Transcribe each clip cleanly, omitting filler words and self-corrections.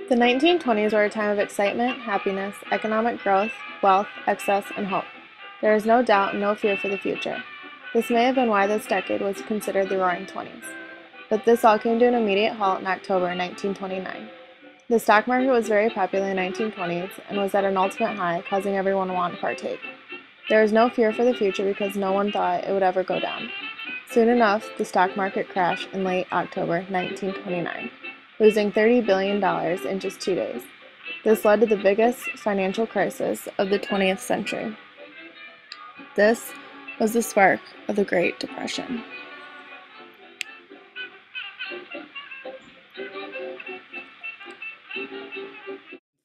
The 1920s were a time of excitement, happiness, economic growth, wealth, excess, and hope. There is no doubt and no fear for the future. This may have been why this decade was considered the Roaring Twenties. But this all came to an immediate halt in October 1929. The stock market was very popular in the 1920s and was at an ultimate high, causing everyone to want to partake. There was no fear for the future because no one thought it would ever go down. Soon enough, the stock market crashed in late October 1929, losing $30 billion in just 2 days. This led to the biggest financial crisis of the 20th century. This was the spark of the Great Depression.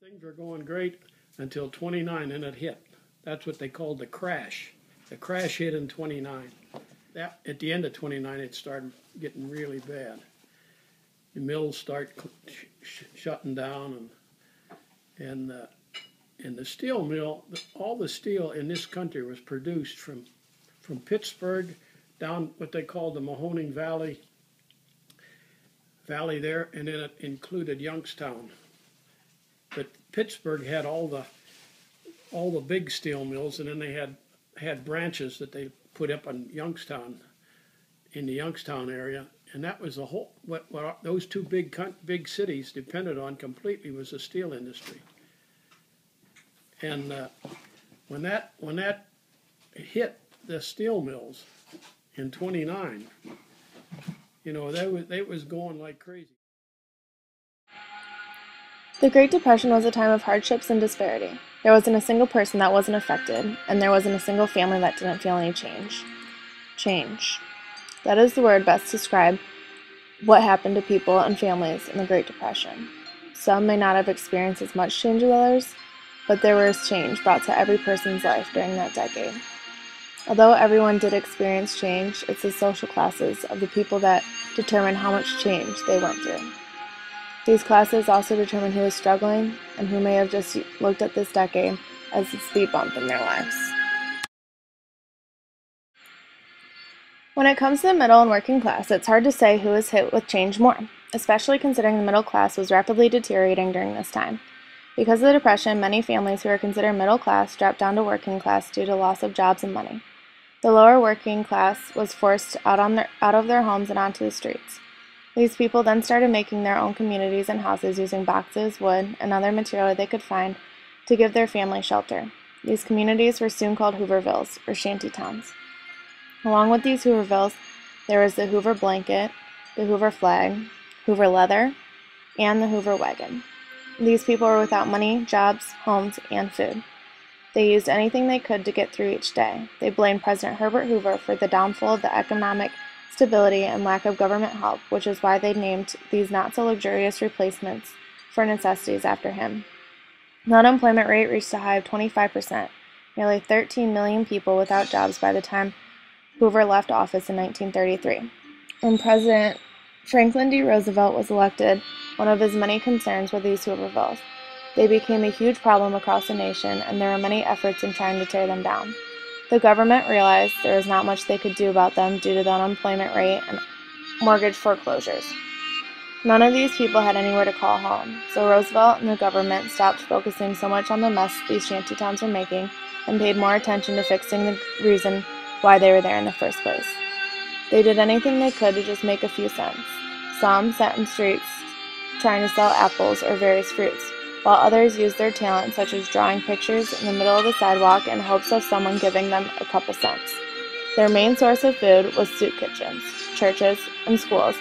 Things were going great until 29 and it hit. That's what they called the crash. The crash hit in 29. At the end of 29, it started getting really bad. The mills start shutting down, and the steel mill. All the steel in this country was produced from Pittsburgh down what they called the Mahoning Valley there, and then it included Youngstown. But Pittsburgh had all the big steel mills, and then they had branches that they put up in Youngstown, in the Youngstown area, and that was the whole what those two big cities depended on completely was the steel industry. And when that hit the steel mills in 29, they was going like crazy. The Great Depression was a time of hardships and disparity. There wasn't a single person that wasn't affected, and there wasn't a single family that didn't feel any change. Change. That is the word best to describe what happened to people and families in the Great Depression. Some may not have experienced as much change as others, but there was change brought to every person's life during that decade. Although everyone did experience change, it's the social classes of the people that determine how much change they went through. These classes also determine who is struggling and who may have just looked at this decade as a speed bump in their lives. When it comes to the middle and working class, it's hard to say who is hit with change more, especially considering the middle class was rapidly deteriorating during this time. Because of the Depression, many families who are considered middle class dropped down to working class due to loss of jobs and money. The lower working class was forced out of their homes and onto the streets. These people then started making their own communities and houses using boxes, wood, and other material they could find to give their family shelter. These communities were soon called Hoovervilles, or shanty towns. Along with these Hoovervilles, there was the Hoover blanket, the Hoover flag, Hoover leather, and the Hoover wagon. These people were without money, jobs, homes, and food. They used anything they could to get through each day. They blamed President Herbert Hoover for the downfall of the economic stability and lack of government help, which is why they named these not-so-luxurious replacements for necessities after him. The unemployment rate reached a high of 25%, nearly 13 million people without jobs by the time Hoover left office in 1933. When President Franklin D. Roosevelt was elected, one of his many concerns were these Hoovervilles. They became a huge problem across the nation, and there were many efforts in trying to tear them down. The government realized there was not much they could do about them due to the unemployment rate and mortgage foreclosures. None of these people had anywhere to call home, so Roosevelt and the government stopped focusing so much on the mess these shantytowns were making and paid more attention to fixing the reason why they were there in the first place. They did anything they could to just make a few cents. Some sat in streets trying to sell apples or various fruits, while others used their talent, such as drawing pictures in the middle of the sidewalk in hopes of someone giving them a couple cents. Their main source of food was soup kitchens, churches, and schools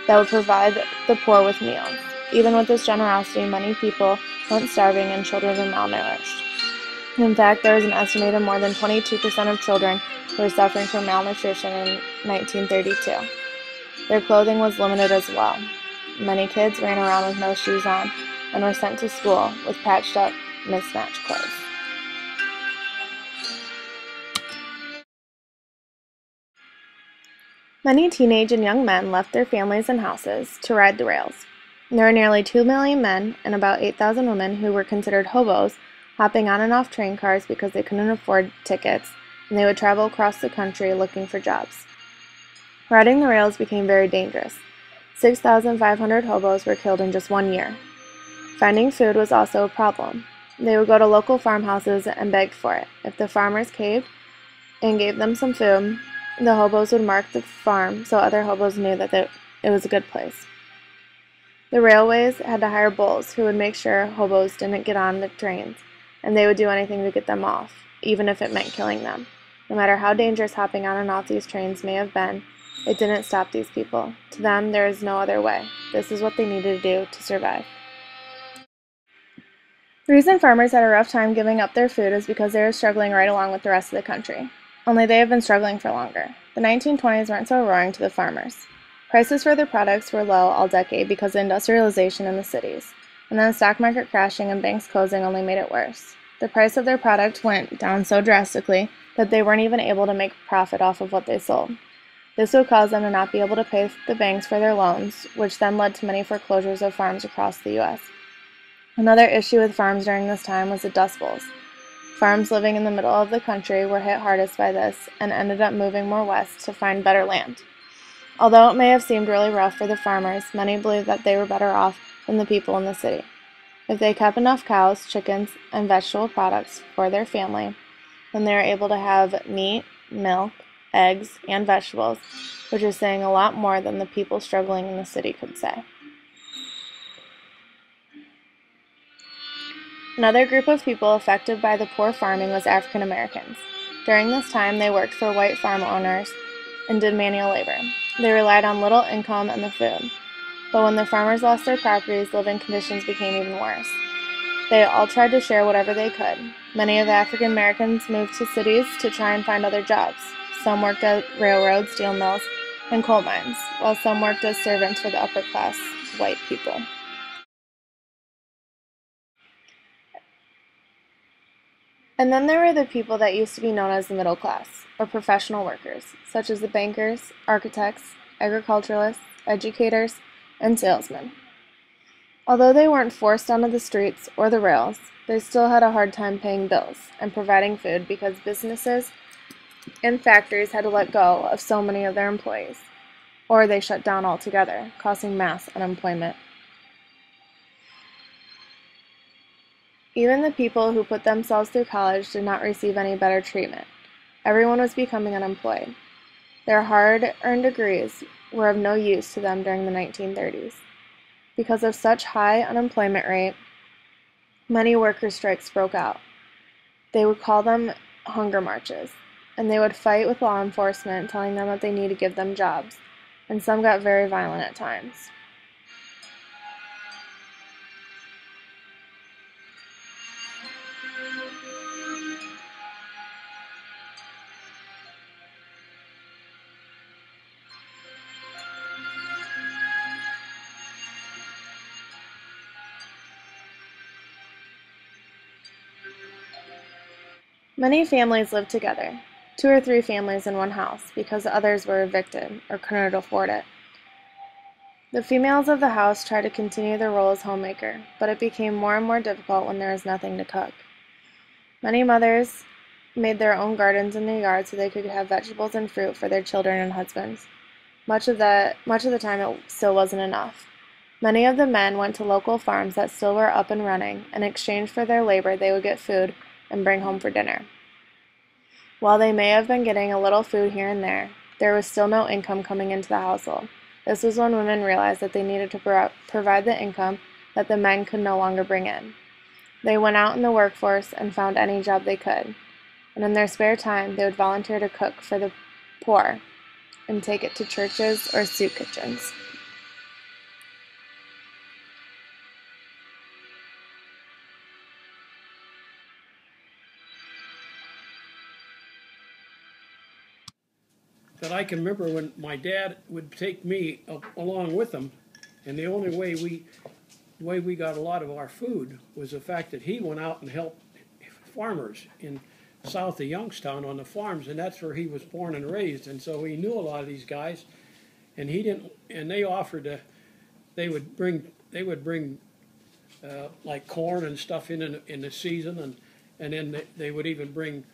that would provide the poor with meals. Even with this generosity, many people went starving and children were malnourished. In fact, there was an estimated more than 22% of children who were suffering from malnutrition in 1932. Their clothing was limited as well. Many kids ran around with no shoes on and were sent to school with patched up, mismatched clothes. Many teenage and young men left their families and houses to ride the rails. There were nearly 2 million men and about 8,000 women who were considered hobos, hopping on and off train cars because they couldn't afford tickets, and they would travel across the country looking for jobs. Riding the rails became very dangerous. 6,500 hobos were killed in just 1 year. Finding food was also a problem. They would go to local farmhouses and beg for it. If the farmers caved and gave them some food, the hobos would mark the farm so other hobos knew that it was a good place. The railways had to hire bulls who would make sure hobos didn't get on the trains, and they would do anything to get them off, even if it meant killing them. No matter how dangerous hopping on and off these trains may have been, it didn't stop these people. To them, there is no other way. This is what they needed to do to survive. The reason farmers had a rough time giving up their food is because they were struggling right along with the rest of the country. Only they have been struggling for longer. The 1920s weren't so roaring to the farmers. Prices for their products were low all decade because of industrialization in the cities, and then the stock market crashing and banks closing only made it worse. The price of their product went down so drastically that they weren't even able to make a profit off of what they sold. This would cause them to not be able to pay the banks for their loans, which then led to many foreclosures of farms across the U.S. Another issue with farms during this time was the Dust Bowls. Farms living in the middle of the country were hit hardest by this and ended up moving more west to find better land. Although it may have seemed really rough for the farmers, many believed that they were better off than the people in the city. If they kept enough cows, chickens, and vegetable products for their family, then they were able to have meat, milk, eggs, and vegetables, which is saying a lot more than the people struggling in the city could say. Another group of people affected by the poor farming was African Americans. During this time, they worked for white farm owners and did manual labor. They relied on little income and the food. But when the farmers lost their properties, living conditions became even worse. They all tried to share whatever they could. Many of the African Americans moved to cities to try and find other jobs. Some worked at railroads, steel mills, and coal mines, while some worked as servants for the upper class white people. And then there were the people that used to be known as the middle class, or professional workers, such as the bankers, architects, agriculturalists, educators, and salesmen. Although they weren't forced onto the streets or the rails, they still had a hard time paying bills and providing food because businesses and factories had to let go of so many of their employees, or they shut down altogether, causing mass unemployment. Even the people who put themselves through college did not receive any better treatment. Everyone was becoming unemployed. Their hard-earned degrees were of no use to them during the 1930s. Because of such high unemployment rate, many worker strikes broke out. They would call them hunger marches, and they would fight with law enforcement, telling them that they need to give them jobs, and some got very violent at times. Many families lived together, 2 or 3 families in one house, because others were evicted or couldn't afford it. The females of the house tried to continue their role as homemaker, but it became more and more difficult when there was nothing to cook. Many mothers made their own gardens in their yard so they could have vegetables and fruit for their children and husbands. Much of the time it still wasn't enough. Many of the men went to local farms that still were up and running. In exchange for their labor, they would get food and bring home for dinner. While they may have been getting a little food here and there was still no income coming into the household. This was when women realized that they needed to provide the income that the men could no longer bring in. They went out in the workforce and found any job they could, and in their spare time they would volunteer to cook for the poor and take it to churches or soup kitchens. But I can remember when my dad would take me along with him, and the only way we got a lot of our food was the fact that he went out and helped farmers in south of Youngstown on the farms, and that's where he was born and raised, and so he knew a lot of these guys, and he didn't, and they offered to, they would bring like corn and stuff in the season, and then they would even bring,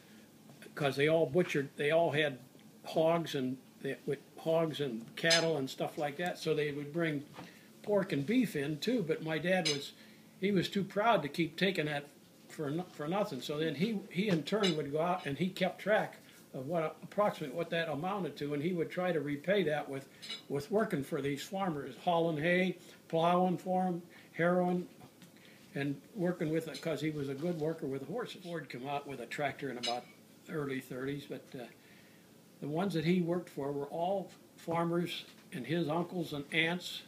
because they all had hogs and cattle and stuff like that, so they would bring pork and beef in too. But my dad he was too proud to keep taking that for nothing. So then he in turn would go out and he kept track of approximately what that amounted to, and he would try to repay that with working for these farmers, hauling hay, plowing for them, harrowing, and working with it because he was a good worker with horses. Ford came out with a tractor in about early 30s, but the ones that he worked for were all farmers and his uncles and aunts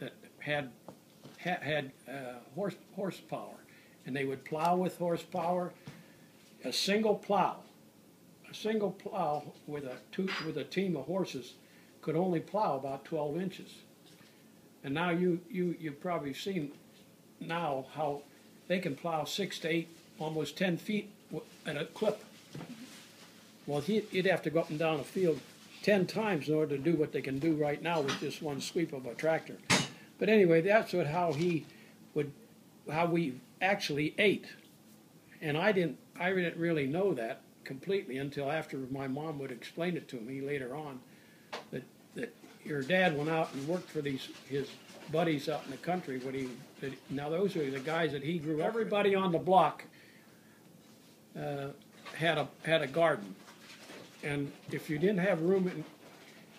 that had horsepower, and they would plow with horsepower. A single plow with a team of horses could only plow about 12 inches. And now you've probably seen now how they can plow 6 to 8, almost 10 feet at a clip. Well, he'd have to go up and down a field 10 times in order to do what they can do right now with just one sweep of a tractor. But anyway, that's how we actually ate. And I didn't really know that completely until after my mom would explain it to me later on, that your dad went out and worked for his buddies out in the country. Now those are the guys that he grew up. Everybody on the block had a garden, and if you didn't have room,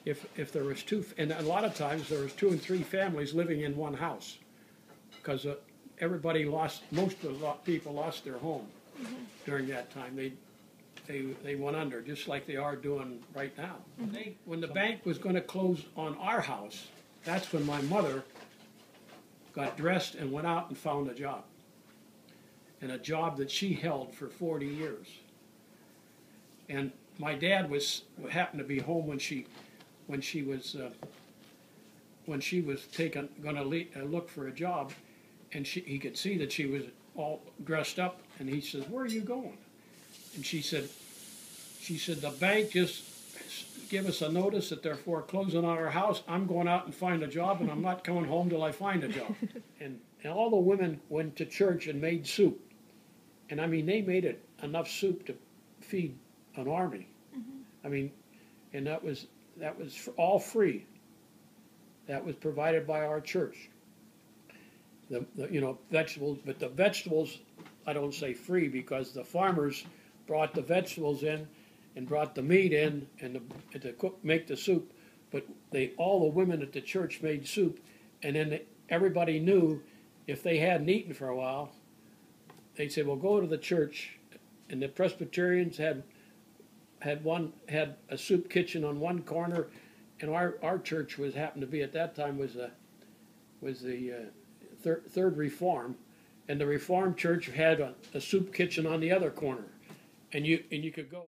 if there was two, and a lot of times there was 2 and 3 families living in one house, because most of the people lost their home during that time. They went under, just like they are doing right now. When the bank was going to close on our house, that's when my mother got dressed and went out and found a job. And a job that she held for 40 years. And my dad happened to be home when she was going to look for a job, and he could see that she was all dressed up, and he says, "Where are you going?" And she said, "The bank just give us a notice that they're foreclosing on our house. I'm going out and find a job, and I'm not coming home till I find a job." And all the women went to church and made soup. And I mean, they made enough soup to feed an army. I mean, and that was all free. That was provided by our church. The vegetables, but the vegetables, I don't say free, because the farmers brought the vegetables in and brought the meat in and to make the soup. But all the women at the church made soup, and then everybody knew if they hadn't eaten for a while, they'd say, "Well, go to the church." And the Presbyterians had a soup kitchen on one corner, and our church happened to be at that time was the Third Reform, and the Reformed church had a soup kitchen on the other corner, and you could go.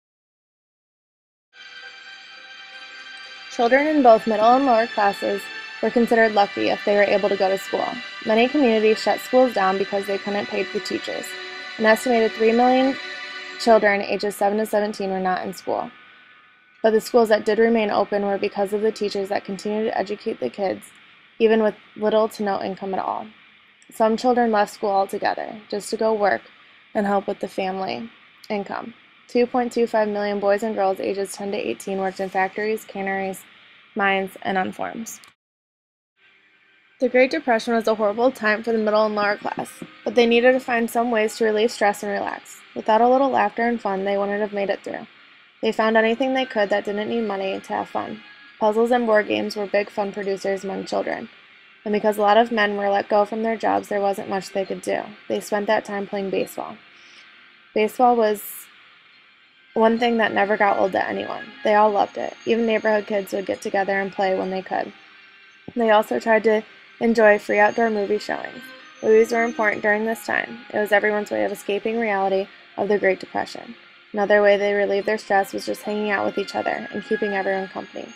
Children in both middle and lower classes were considered lucky if they were able to go to school. Many communities shut schools down because they couldn't pay the teachers. An estimated 3 million children ages 7 to 17 were not in school. But the schools that did remain open were because of the teachers that continued to educate the kids, even with little to no income at all. Some children left school altogether, just to go work and help with the family income. 2.25 million boys and girls ages 10 to 18 worked in factories, canneries, mines, and on farms. The Great Depression was a horrible time for the middle and lower class, but they needed to find some ways to relieve stress and relax. Without a little laughter and fun, they wouldn't have made it through. They found anything they could that didn't need money to have fun. Puzzles and board games were big fun producers among children. And because a lot of men were let go from their jobs, there wasn't much they could do. They spent that time playing baseball. Baseball was one thing that never got old to anyone. They all loved it. Even neighborhood kids would get together and play when they could. They also tried to enjoy free outdoor movie showings. Movies were important during this time. It was everyone's way of escaping reality of the Great Depression. Another way they relieved their stress was just hanging out with each other and keeping everyone company.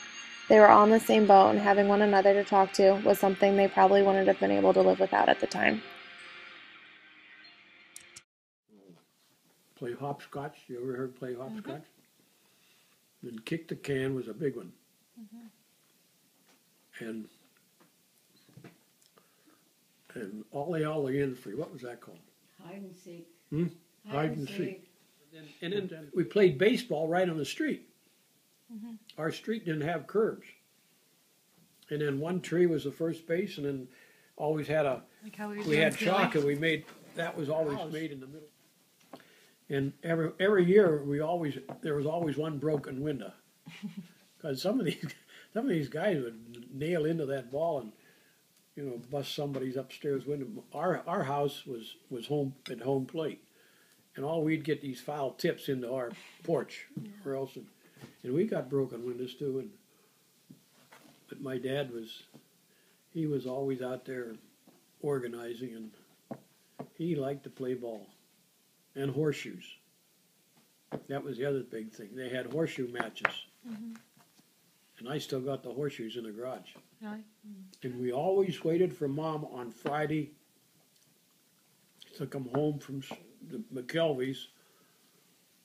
They were all in the same boat, and having one another to talk to was something they probably wouldn't have been able to live without at the time. Play hopscotch. You ever heard play hopscotch? And kick the can was a big one. And ollie in free. What was that called? Hide and seek. Hide and seek. And then we played baseball right on the street. Our street didn't have curbs. And then one tree was the first base, and then always had a, Like how we had chalk, and we made, that was always made in the middle. And every year, there was always one broken window. Because some of these guys would nail into that ball and, bust somebody's upstairs window. Our house was home at home plate, and all we'd get these foul tips into our porch, or else, and we got broken windows too. But my dad he was always out there organizing, and he liked to play ball and horseshoes. That was the other big thing. They had horseshoe matches. And I still got the horseshoes in the garage. Really? And we always waited for Mom on Friday to come home from the McKelveys,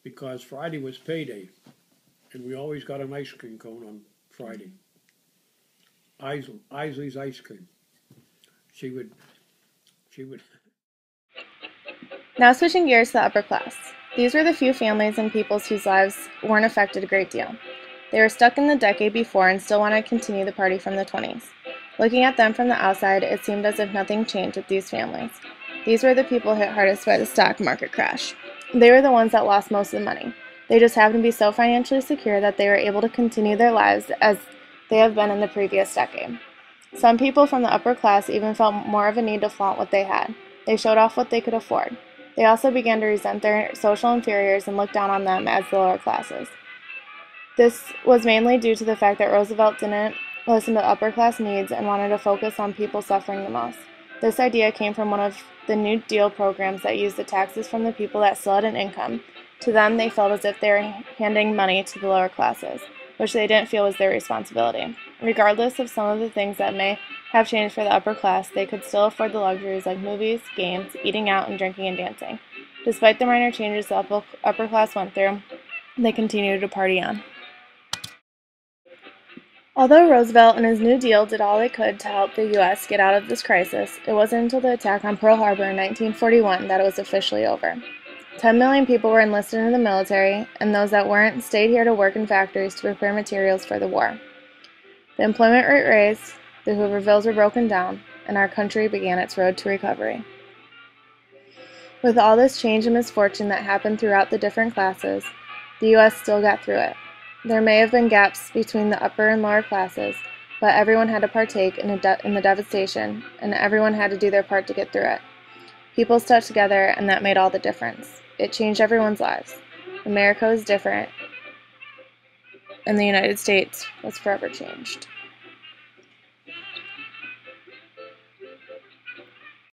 because Friday was payday. And we always got an ice cream cone on Friday. Isley's ice cream. She would. Now switching gears to the upper class. These were the few families and peoples whose lives weren't affected a great deal. They were stuck in the decade before and still wanted to continue the party from the 20s. Looking at them from the outside, it seemed as if nothing changed with these families. These were the people hit hardest by the stock market crash. They were the ones that lost most of the money. They just happened to be so financially secure that they were able to continue their lives as they have been in the previous decade. Some people from the upper class even felt more of a need to flaunt what they had. They showed off what they could afford. They also began to resent their social inferiors and look down on them as the lower classes. This was mainly due to the fact that Roosevelt didn't listen to upper class needs and wanted to focus on people suffering the most. This idea came from one of the New Deal programs that used the taxes from the people that still had an income. To them, they felt as if they were handing money to the lower classes, which they didn't feel was their responsibility. Regardless of some of the things that may have changed for the upper class, they could still afford the luxuries like movies, games, eating out, and drinking and dancing. Despite the minor changes the upper class went through, they continued to party on. Although Roosevelt and his New Deal did all they could to help the U.S. get out of this crisis, it wasn't until the attack on Pearl Harbor in 1941 that it was officially over. 10 million people were enlisted in the military, and those that weren't stayed here to work in factories to prepare materials for the war. The employment rate raised, the Hoovervilles were broken down, and our country began its road to recovery. With all this change and misfortune that happened throughout the different classes, the U.S. still got through it. There may have been gaps between the upper and lower classes, but everyone had to partake in the devastation, and everyone had to do their part to get through it. People stuck together, and that made all the difference. It changed everyone's lives. America was different, and the United States was forever changed.